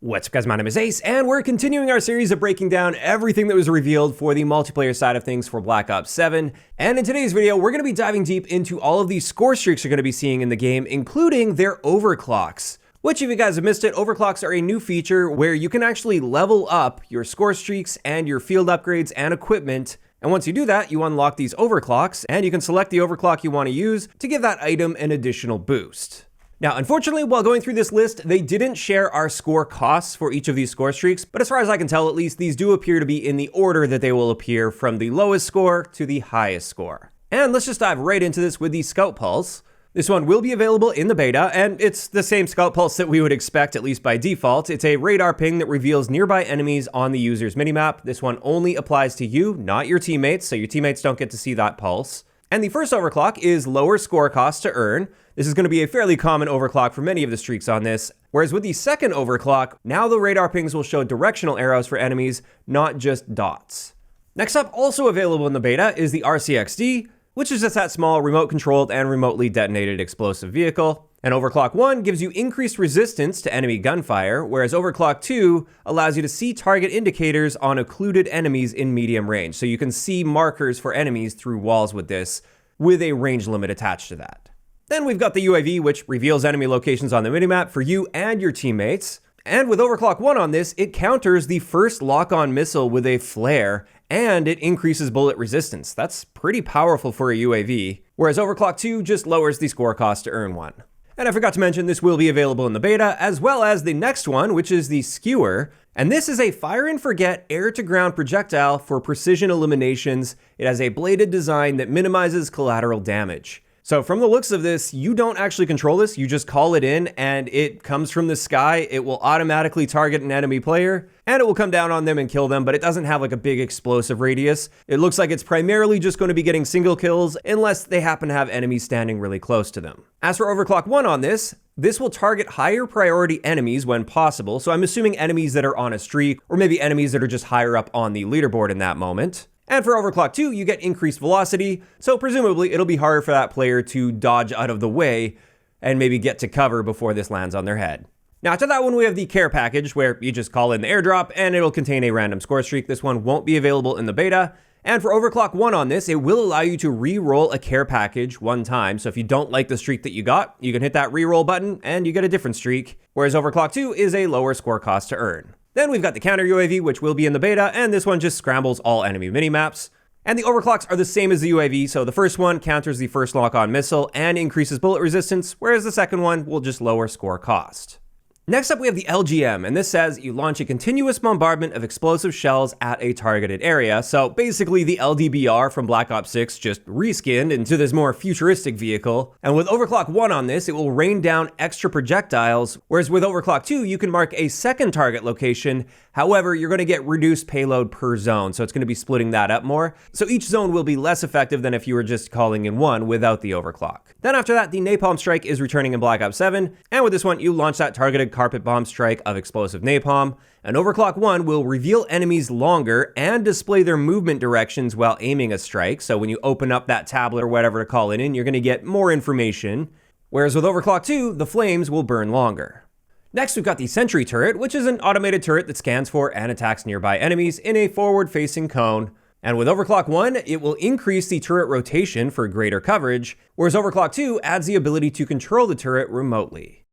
What's up guys, my name is Ace, and we're continuing our series of breaking down everything that was revealed for the multiplayer side of things for Black Ops 7. And in today's video, we're going to be diving deep into all of these score streaks you're going to be seeing in the game, including their overclocks. Which, if you guys have missed it, overclocks are a new feature where you can actually level up your score streaks and your field upgrades and equipment. And once you do that, you unlock these overclocks, and you can select the overclock you want to use to give that item an additional boost. Now, unfortunately, while going through this list, they didn't share our score costs for each of these score streaks, but as far as I can tell, at least, these do appear to be in the order that they will appear from the lowest score to the highest score. And let's just dive right into this with the Scout Pulse. This one will be available in the beta, and it's the same Scout Pulse that we would expect, at least by default. It's a radar ping that reveals nearby enemies on the user's minimap. This one only applies to you, not your teammates, so your teammates don't get to see that pulse. And the first overclock is lower score cost to earn. This is going to be a fairly common overclock for many of the streaks on this. Whereas with the second overclock, now the radar pings will show directional arrows for enemies, not just dots. Next up, also available in the beta, is the RCXD, which is just that small remote-controlled and remotely detonated explosive vehicle. And Overclock 1 gives you increased resistance to enemy gunfire, whereas Overclock 2 allows you to see target indicators on occluded enemies in medium range. So you can see markers for enemies through walls with this, with a range limit attached to that. Then we've got the UAV, which reveals enemy locations on the minimap for you and your teammates. And with Overclock 1 on this, it counters the first lock-on missile with a flare, and it increases bullet resistance. That's pretty powerful for a UAV, whereas Overclock 2 just lowers the score cost to earn one. And I forgot to mention, this will be available in the beta, as well as the next one, which is the Skewer. And this is a fire and forget air-to-ground projectile for precision eliminations. It has a bladed design that minimizes collateral damage. So from the looks of this, you don't actually control this, you just call it in and it comes from the sky. It will automatically target an enemy player and it will come down on them and kill them, but it doesn't have like a big explosive radius. It looks like it's primarily just going to be getting single kills unless they happen to have enemies standing really close to them. As for Overclock 1 on this will target higher priority enemies when possible. So I'm assuming enemies that are on a streak or maybe enemies that are just higher up on the leaderboard in that moment. And for Overclock 2, you get increased velocity, so presumably it'll be harder for that player to dodge out of the way and maybe get to cover before this lands on their head. Now, to that one, we have the care package, where you just call in the airdrop and it'll contain a random score streak. This one won't be available in the beta. And for Overclock 1 on this, it will allow you to re-roll a care package one time. So if you don't like the streak that you got, you can hit that re-roll button and you get a different streak. Whereas Overclock 2 is a lower score cost to earn. Then we've got the counter UAV, which will be in the beta, and this one just scrambles all enemy minimaps. And the overclocks are the same as the UAV, so the first one counters the first lock-on missile and increases bullet resistance, whereas the second one will just lower score cost. Next up, we have the LGM, and this says you launch a continuous bombardment of explosive shells at a targeted area. So basically the LDBR from Black Ops 6 just reskinned into this more futuristic vehicle. And with Overclock 1 on this, it will rain down extra projectiles, whereas with Overclock 2, you can mark a second target location. However, you're going to get reduced payload per zone, so it's going to be splitting that up more. So each zone will be less effective than if you were just calling in one without the overclock. Then after that, the Napalm Strike is returning in Black Ops 7, and with this one, you launch that targeted carpet bomb strike of explosive napalm. And Overclock 1 will reveal enemies longer and display their movement directions while aiming a strike. So when you open up that tablet or whatever to call it in, you're going to get more information. Whereas with Overclock 2, the flames will burn longer. Next, we've got the Sentry Turret, which is an automated turret that scans for and attacks nearby enemies in a forward-facing cone. And with Overclock 1, it will increase the turret rotation for greater coverage, whereas Overclock 2 adds the ability to control the turret remotely.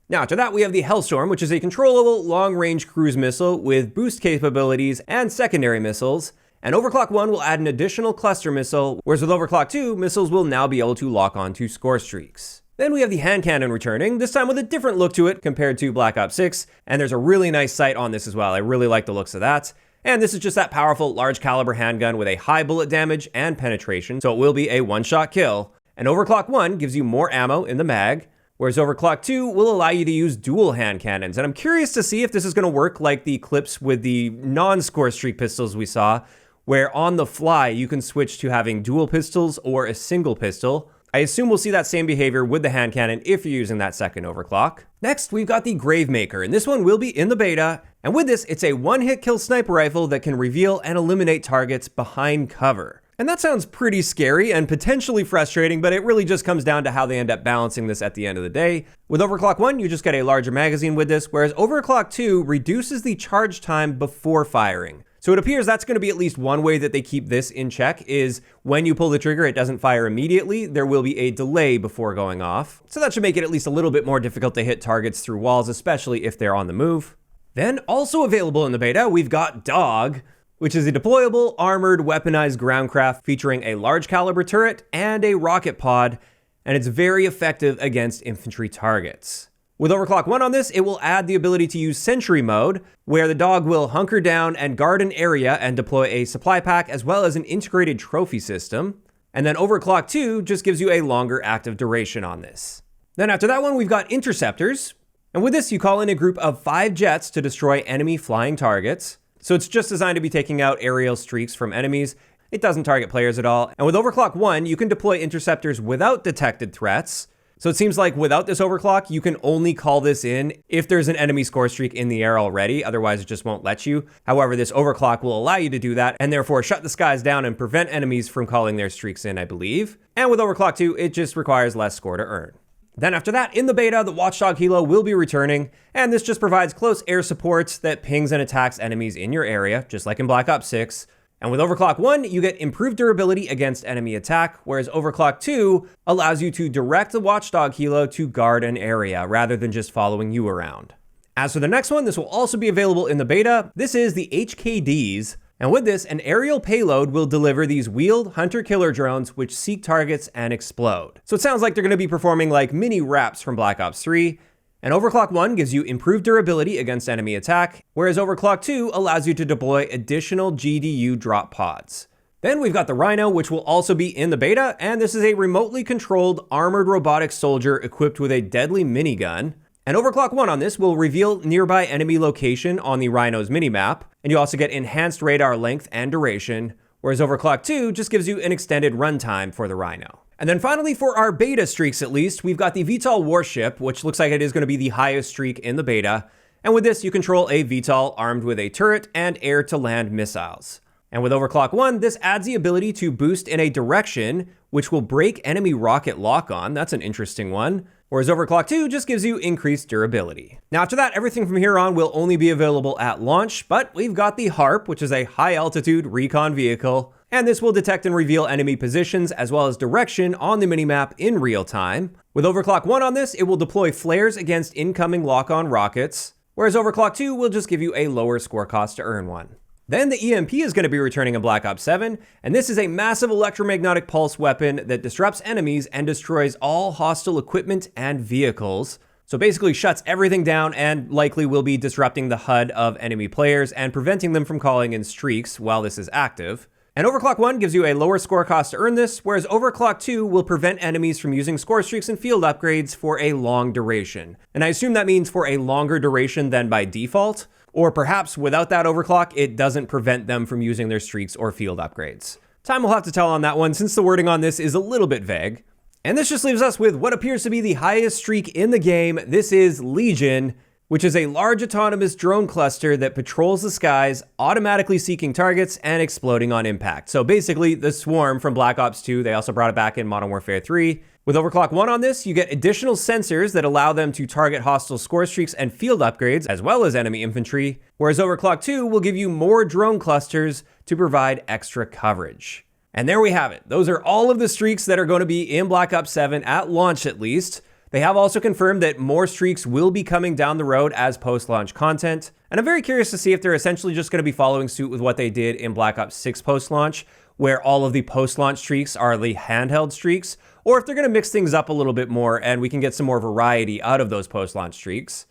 Now, after that, we have the Hellstorm, which is a controllable long-range cruise missile with boost capabilities and secondary missiles. And Overclock 1 will add an additional cluster missile, whereas with Overclock 2, missiles will now be able to lock onto score streaks. Then we have the hand cannon returning, this time with a different look to it compared to Black Ops 6, and there's a really nice sight on this as well. I really like the looks of that. And this is just that powerful large caliber handgun with a high bullet damage and penetration, so it will be a one-shot kill. And Overclock 1 gives you more ammo in the mag, whereas Overclock 2 will allow you to use dual hand cannons. And I'm curious to see if this is going to work like the clips with the non-score streak pistols we saw, where on the fly you can switch to having dual pistols or a single pistol. I assume we'll see that same behavior with the hand cannon if you're using that second overclock. Next, we've got the Gravemaker, and this one will be in the beta. And with this, it's a one-hit kill sniper rifle that can reveal and eliminate targets behind cover. And that sounds pretty scary and potentially frustrating, but it really just comes down to how they end up balancing this at the end of the day. With Overclock 1, you just get a larger magazine with this, whereas Overclock 2 reduces the charge time before firing. So it appears that's going to be at least one way that they keep this in check is when you pull the trigger, it doesn't fire immediately. There will be a delay before going off. So that should make it at least a little bit more difficult to hit targets through walls, especially if they're on the move. Then also available in the beta, we've got Dog, which is a deployable, armored, weaponized ground craft featuring a large caliber turret and a rocket pod, and it's very effective against infantry targets. With Overclock 1 on this, it will add the ability to use Sentry Mode, where the dog will hunker down and guard an area and deploy a supply pack as well as an integrated trophy system. And then Overclock 2 just gives you a longer active duration on this. Then after that one, we've got Interceptors. And with this, you call in a group of 5 jets to destroy enemy flying targets. So it's just designed to be taking out aerial streaks from enemies. It doesn't target players at all. And with Overclock 1, you can deploy interceptors without detected threats. So it seems like without this overclock, you can only call this in if there's an enemy score streak in the air already. Otherwise, it just won't let you. However, this overclock will allow you to do that and therefore shut the skies down and prevent enemies from calling their streaks in, I believe. And with Overclock 2, it just requires less score to earn. Then after that, in the beta, the Watchdog Helo will be returning, and this just provides close air support that pings and attacks enemies in your area, just like in Black Ops 6. And with Overclock 1, you get improved durability against enemy attack, whereas Overclock 2 allows you to direct the Watchdog Helo to guard an area, rather than just following you around. As for the next one, this will also be available in the beta. This is the HKDs. And with this, an aerial payload will deliver these wheeled hunter-killer drones which seek targets and explode. So it sounds like they're going to be performing like mini wraps from Black Ops 3. And Overclock 1 gives you improved durability against enemy attack, whereas Overclock 2 allows you to deploy additional GDU drop pods. Then we've got the Rhino, which will also be in the beta, and this is a remotely controlled armored robotic soldier equipped with a deadly minigun. And Overclock 1 on this will reveal nearby enemy location on the Rhino's minimap, and you also get enhanced radar length and duration, whereas Overclock 2 just gives you an extended runtime for the Rhino. And then finally, for our beta streaks at least, we've got the VTOL warship, which looks like it is going to be the highest streak in the beta, and with this you control a VTOL armed with a turret and air-to-land missiles. And with Overclock 1, this adds the ability to boost in a direction, which will break enemy rocket lock-on. That's an interesting one. Whereas Overclock 2 just gives you increased durability. Now after that, everything from here on will only be available at launch, but we've got the HARP, which is a high-altitude recon vehicle, and this will detect and reveal enemy positions as well as direction on the minimap in real time. With Overclock 1 on this, it will deploy flares against incoming lock-on rockets, whereas Overclock 2 will just give you a lower score cost to earn one. Then the EMP is going to be returning in Black Ops 7, and this is a massive electromagnetic pulse weapon that disrupts enemies and destroys all hostile equipment and vehicles. So basically shuts everything down and likely will be disrupting the HUD of enemy players and preventing them from calling in streaks while this is active. And Overclock 1 gives you a lower score cost to earn this, whereas Overclock 2 will prevent enemies from using score streaks and field upgrades for a long duration. And I assume that means for a longer duration than by default. Or perhaps without that overclock, it doesn't prevent them from using their streaks or field upgrades. Time will have to tell on that one since the wording on this is a little bit vague. And this just leaves us with what appears to be the highest streak in the game. This is Legion, which is a large autonomous drone cluster that patrols the skies, automatically seeking targets and exploding on impact. So basically the Swarm from Black Ops 2, they also brought it back in Modern Warfare 3. With Overclock 1 on this, you get additional sensors that allow them to target hostile score streaks and field upgrades, as well as enemy infantry, whereas Overclock 2 will give you more drone clusters to provide extra coverage. And there we have it. Those are all of the streaks that are going to be in Black Ops 7 at launch at least. They have also confirmed that more streaks will be coming down the road as post-launch content. And I'm very curious to see if they're essentially just going to be following suit with what they did in Black Ops 6 post-launch, where all of the post-launch streaks are the handheld streaks, or if they're going to mix things up a little bit more and we can get some more variety out of those post-launch streaks.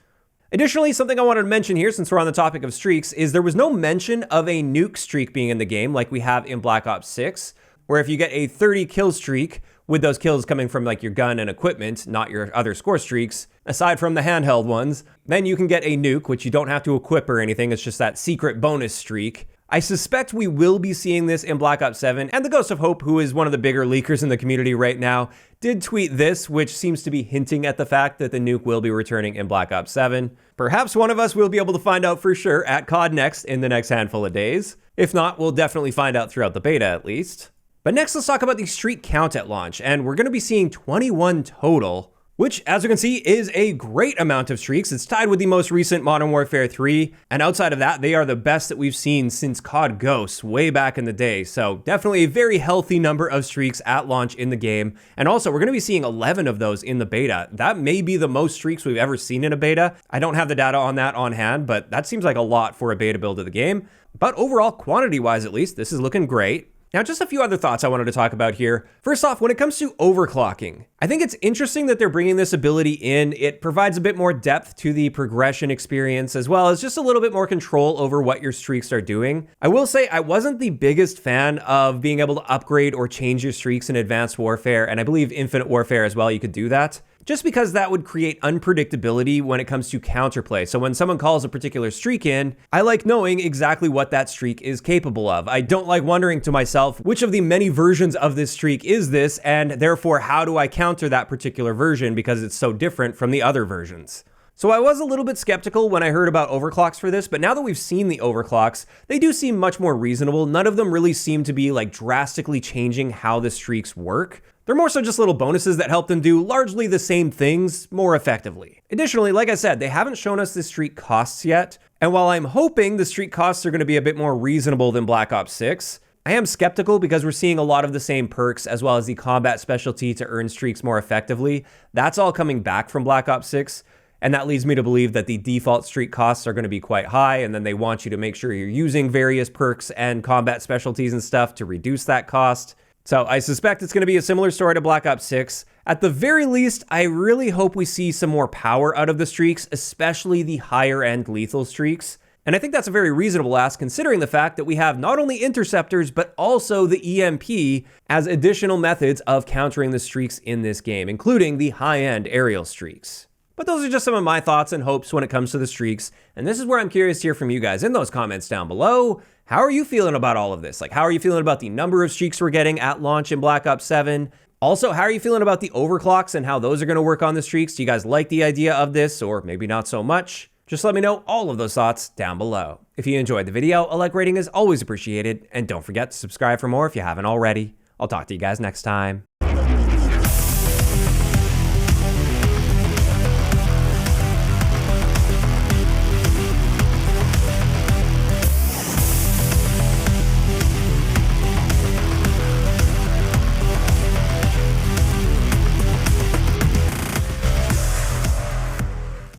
Additionally, something I wanted to mention here, since we're on the topic of streaks, is there was no mention of a nuke streak being in the game like we have in Black Ops 6, where if you get a 30 kill streak, with those kills coming from like your gun and equipment, not your other score streaks, aside from the handheld ones, then you can get a nuke, which you don't have to equip or anything, it's just that secret bonus streak. I suspect we will be seeing this in Black Ops 7, and the Ghost of Hope, who is one of the bigger leakers in the community right now, did tweet this, which seems to be hinting at the fact that the nuke will be returning in Black Ops 7. Perhaps one of us will be able to find out for sure at COD Next in the next handful of days. If not, we'll definitely find out throughout the beta at least. But next, let's talk about the streak count at launch, and we're going to be seeing 21 total, which, as you can see, is a great amount of streaks. It's tied with the most recent Modern Warfare 3, and outside of that, they are the best that we've seen since COD Ghosts way back in the day. So definitely a very healthy number of streaks at launch in the game. And also, we're going to be seeing 11 of those in the beta. That may be the most streaks we've ever seen in a beta. I don't have the data on that on hand, but that seems like a lot for a beta build of the game. But overall, quantity-wise at least, this is looking great. Now, just a few other thoughts I wanted to talk about here. First off, when it comes to overclocking, I think it's interesting that they're bringing this ability in. It provides a bit more depth to the progression experience, as well as just a little bit more control over what your streaks are doing. I will say I wasn't the biggest fan of being able to upgrade or change your streaks in Advanced Warfare, and I believe Infinite Warfare as well, you could do that. Just because that would create unpredictability when it comes to counterplay. So when someone calls a particular streak in, I like knowing exactly what that streak is capable of. I don't like wondering to myself, which of the many versions of this streak is this, and therefore how do I counter that particular version because it's so different from the other versions. So I was a little bit skeptical when I heard about overclocks for this, but now that we've seen the overclocks, they do seem much more reasonable. None of them really seem to be like drastically changing how the streaks work. They're more so just little bonuses that help them do largely the same things more effectively. Additionally, like I said, they haven't shown us the streak costs yet, and while I'm hoping the streak costs are going to be a bit more reasonable than Black Ops 6, I am skeptical because we're seeing a lot of the same perks as well as the combat specialty to earn streaks more effectively. That's all coming back from Black Ops 6. And that leads me to believe that the default streak costs are going to be quite high, and then they want you to make sure you're using various perks and combat specialties and stuff to reduce that cost. So I suspect it's going to be a similar story to Black Ops 6. At the very least, I really hope we see some more power out of the streaks, especially the higher end lethal streaks. And I think that's a very reasonable ask considering the fact that we have not only interceptors, but also the EMP as additional methods of countering the streaks in this game, including the high-end aerial streaks. But those are just some of my thoughts and hopes when it comes to the streaks, and this is where I'm curious to hear from you guys in those comments down below. How are you feeling about all of this? Like, how are you feeling about the number of streaks we're getting at launch in Black Ops 7? Also, how are you feeling about the overclocks and how those are going to work on the streaks? Do you guys like the idea of this, or maybe not so much? Just let me know all of those thoughts down below. If you enjoyed the video, a like rating is always appreciated, and don't forget to subscribe for more if you haven't already. I'll talk to you guys next time.